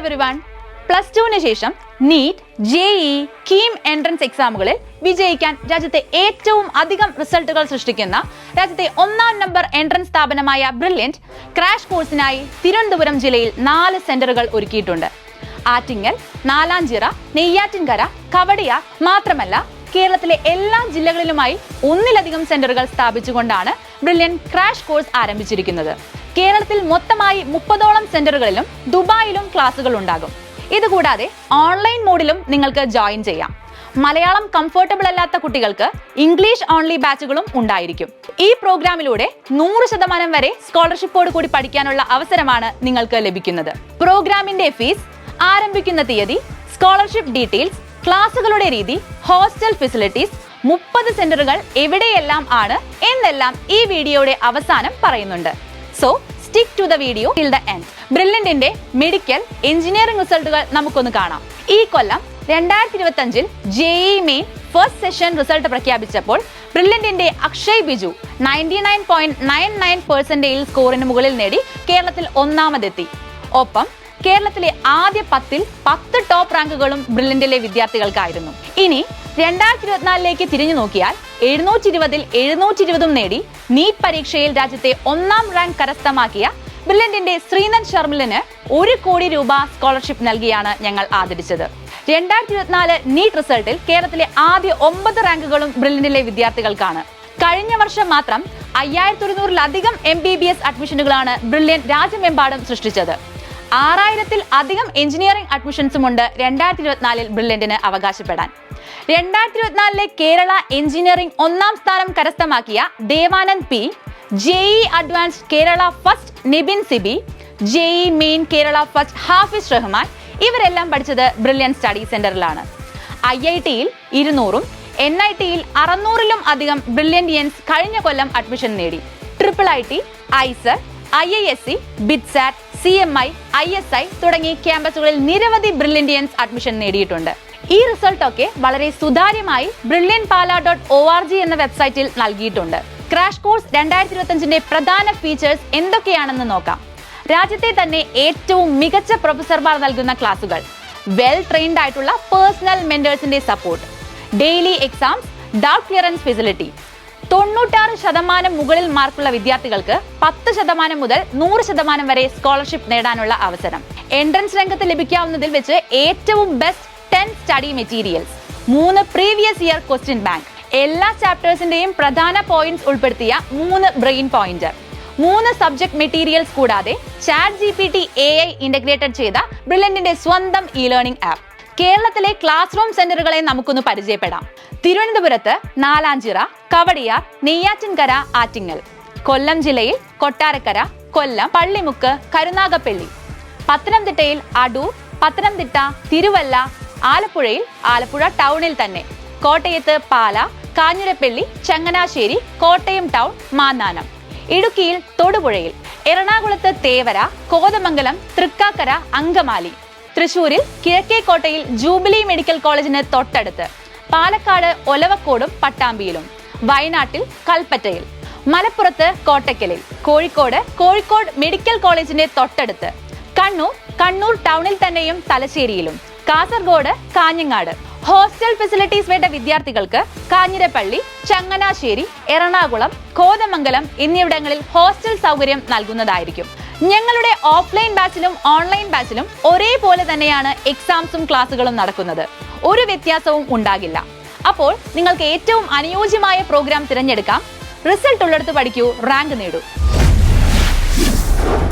Everyone, plus ടുവിന് ശേഷം NEET, JEE, KEAM entrance എക്സാമുകളിൽ വിജയിക്കാൻ രാജ്യത്തെ ഏറ്റവും അധികം റിസൾട്ടുകൾ സൃഷ്ടിക്കുന്ന രാജ്യത്തെ 1-ാം നമ്പർ എൻട്രൻസ് സ്ഥാപനമായ ബ്രില്യൻറ്റ് ക്രാഷ് കോഴ്സിനായി തിരുവനന്തപുരം ജില്ലയിൽ 4 സെന്ററുകൾ ഒരുക്കിയിട്ടുണ്ട്. ആറ്റിങ്ങൽ, നാലാഞ്ചിറ, നെയ്യാറ്റിൻകര, കവടിയാർ മാത്രമല്ല കേരളത്തിലെ എല്ലാ ജില്ലകളിലുമായി 1-ലധികം സെന്ററുകൾ സ്ഥാപിച്ചുകൊണ്ടാണ് ബ്രില്യൻറ്റ് ക്രാഷ് കോഴ്സ് ആരംഭിച്ചിരിക്കുന്നത്. കേരളത്തിൽ മൊത്തമായി 30ഓളം സെന്ററുകളിലും ദുബായിലും ക്ലാസുകൾ ഉണ്ടാകും. ഇതുകൂടാതെ ഓൺലൈൻ മോഡിലും നിങ്ങൾക്ക് ജോയിൻ ചെയ്യാം. മലയാളം കംഫർട്ടബിൾ അല്ലാത്ത കുട്ടികൾക്ക് ഇംഗ്ലീഷ് ഓൺലി ബാച്ചുകളും ഉണ്ടായിരിക്കും. ഈ പ്രോഗ്രാമിലൂടെ 100% വരെ സ്കോളർഷിപ്പോട് കൂടി പഠിക്കാനുള്ള അവസരമാണ് നിങ്ങൾക്ക് ലഭിക്കുന്നത്. പ്രോഗ്രാമിന്റെ ഫീസ്, ആരംഭിക്കുന്ന തീയതി, സ്കോളർഷിപ്പ് ഡീറ്റെയിൽസ്, ക്ലാസുകളുടെ രീതി, ഹോസ്റ്റൽ ഫെസിലിറ്റീസ്, 30 സെന്ററുകൾ എവിടെയെല്ലാം ആണ് എന്നെല്ലാം ഈ വീഡിയോയുടെ അവസാനം പറയുന്നുണ്ട്. So stick to the video till the end. ബ്രില്യന്റിന്റെ മെഡിക്കൽ, എഞ്ചിനീയറിംഗ് റിസൾട്ടുകൾ നമുക്കൊന്ന് കാണാം. ഈ കൊല്ലം 2025 JEE main first session result പ്രഖ്യാപിച്ചപ്പോൾ ബ്രില്യന്റിന്റെ അക്ഷയ് ബിജു 99.99% സ്കോറിന് മുകളിൽ നേടി കേരളത്തിൽ 1ാമതെത്തി. ഒപ്പം കേരളത്തിലെ ആദ്യ 10 ടോപ്പ് റാങ്കുകളും ബ്രില്യന്റിലെ വിദ്യാർത്ഥികൾക്കായിരുന്നു. ഇനി 2024ലേക്ക് തിരിഞ്ഞു നോക്കിയാൽ 720ൽ 720 നേടി നീറ്റ് പരീക്ഷയിൽ രാജ്യത്തെ 1ാം റാങ്ക് കരസ്ഥമാക്കിയ ബ്രില്യന്റിന്റെ ശ്രീനന്ദ് ശർമിലിന് 1 കോടി രൂപ സ്കോളർഷിപ്പ് നൽകിയാണ് ഞങ്ങൾ ആദരിച്ചത്. 2024 നീറ്റ് റിസൾട്ടിൽ കേരളത്തിലെ ആദ്യ 9 റാങ്കുകളും ബ്രില്യന്റിലെ വിദ്യാർത്ഥികൾക്കാണ്. കഴിഞ്ഞ വർഷം മാത്രം 5100-ലധികം MBBS അഡ്മിഷനുകളാണ് ബ്രില്യന്റ് രാജ്യമെമ്പാടും സൃഷ്ടിച്ചത്. 6000-ൽ അധികം എഞ്ചിനീയറിംഗ് അഡ്മിഷൻസും ഉണ്ട് 2024 ബ്രില്യന്റിന് അവകാശപ്പെടാൻ. 2024 കേരള എഞ്ചിനീയറിംഗ് 1ാം സ്ഥാനം കരസ്ഥമാക്കിയ Devanand P, JEE advanced Kerala first Nibin Sibi, JEE main Kerala first Hafis Rahman ഇവരെല്ലാം പഠിച്ചത് ബ്രില്യന്റ് സ്റ്റഡി സെന്ററിലാണ്. IIT-യിൽ 200-ഉം NIT-യിൽ 600-ലും അധികം ബ്രില്യന്റിയൻസ് കഴിഞ്ഞ കൊല്ലം അഡ്മിഷൻ നേടി. IIT, IISER, IISc, BITSAT, CMI, ISI തുടങ്ങി ക്യാമ്പസുകളിൽ നിരവധി ബ്രില്യന്റിയൻസ് അഡ്മിഷൻ നേടിയിട്ടുണ്ട്. ഈ റിസൾട്ടൊക്കെ വളരെ സുതാര്യമായി brilliantpala.org എന്ന വെബ്സൈറ്റിൽ നൽകിയിട്ടുണ്ട്. ക്രാഷ് കോഴ്സ് 2025ന്റെ പ്രധാന ഫീച്ചേഴ്സ് എന്തൊക്കെയാണെന്ന് നോക്കാം. രാജ്യത്തെ തന്നെ ഏറ്റവും മികച്ച പ്രൊഫസർമാർ നൽകുന്ന ക്ലാസുകൾ, വെൽ ട്രെയിൻഡ് ആയിട്ടുള്ള പേഴ്സണൽ മെന്റേഴ്സിന്റെ support, daily exams, doubt clearance facility, 96% മുകളിൽ മാർക്കുള്ള വിദ്യാർത്ഥികൾക്ക് 10% മുതൽ 100% വരെ സ്കോളർഷിപ്പ് നേടാനുള്ള അവസരം, എൻട്രൻസ് രംഗത്ത് ലഭിക്കാവുന്നതിൽ വെച്ച് ഏറ്റവും best 10 study materials, 3 previous year question bank, എല്ലാ ചാപ്റ്റേഴ്സിന്റെയും പ്രധാന പോയിന്റ്സ് ഉൾപ്പെടുത്തിയ 3 ബ്രെയിൻ പോയിന്റർ, 3 സബ്ജക്ട് മെറ്റീരിയൽസ് കൂടാതെ ChatGPT AI ഇന്റഗ്രേറ്റഡ് ചെയ്ത ബ്രില്യന്റിന്റെ സ്വന്തം ലേണിംഗ് ആപ്പ്. കേരളത്തിലെ ക്ലാസ് റൂം സെന്ററുകളെ നമുക്കൊന്ന് പരിചയപ്പെടാം. തിരുവനന്തപുരത്ത് നാലാഞ്ചിറ, കവടിയാർ, നെയ്യാറ്റിൻകര, ആറ്റിങ്ങൽ. കൊല്ലം ജില്ലയിൽ കൊട്ടാരക്കര, കൊല്ലം, പള്ളിമുക്ക്, കരുനാഗപ്പള്ളി. പത്തനംതിട്ടയിൽ അടൂർ, പത്തനംതിട്ട, തിരുവല്ല. ആലപ്പുഴയിൽ ആലപ്പുഴ ടൗണിൽ തന്നെ. കോട്ടയത്ത് പാല, കാഞ്ഞിരപ്പള്ളി, ചങ്ങനാശ്ശേരി, കോട്ടയം ടൗൺ, മാന്നാനം. ഇടുക്കിയിൽ തൊടുപുഴയിൽ. എറണാകുളത്ത് തേവര, കോതമംഗലം, തൃക്കാക്കര, അങ്കമാലി. തൃശൂരിൽ കിഴക്കേക്കോട്ടയിൽ ജൂബിലി മെഡിക്കൽ കോളേജിന് തൊട്ടടുത്ത്. പാലക്കാട് ഒലവക്കോടും പട്ടാമ്പിയിലും. വയനാട്ടിൽ കൽപ്പറ്റയിൽ. മലപ്പുറത്ത് കോട്ടക്കലിൽ. കോഴിക്കോട് മെഡിക്കൽ കോളേജിന്റെ തൊട്ടടുത്ത്. കണ്ണൂർ ടൗണിൽ തന്നെയും തലശ്ശേരിയിലും. കാസർഗോഡ് കാഞ്ഞങ്ങാട്. ഹോസ്റ്റൽ ഫെസിലിറ്റീസ് വേണ്ട വിദ്യാർത്ഥികൾക്ക് കാഞ്ഞിരപ്പള്ളി, ചങ്ങനാശ്ശേരി, എറണാകുളം, കോതമംഗലം എന്നിവിടങ്ങളിൽ ഹോസ്റ്റൽ സൗകര്യം നൽകുന്നതായിരിക്കും. ഞങ്ങളുടെ ഓഫ്ലൈൻ ബാച്ചിലും ഓൺലൈൻ ബാച്ചിലും ഒരേപോലെ തന്നെയാണ് എക്സാംസും ക്ലാസുകളും നടക്കുന്നത്. ഒരു വ്യത്യാസവും ഉണ്ടാകില്ല. അപ്പോൾ നിങ്ങൾക്ക് ഏറ്റവും അനുയോജ്യമായ പ്രോഗ്രാം തിരഞ്ഞെടുക്കാം. റിസൾട്ട് ഉള്ളിടത്ത് പഠിക്കൂ, റാങ്ക് നേടൂ.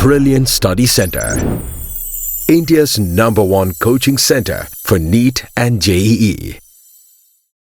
Brilliant Study Center, India's #1 coaching center for NEET and JEE.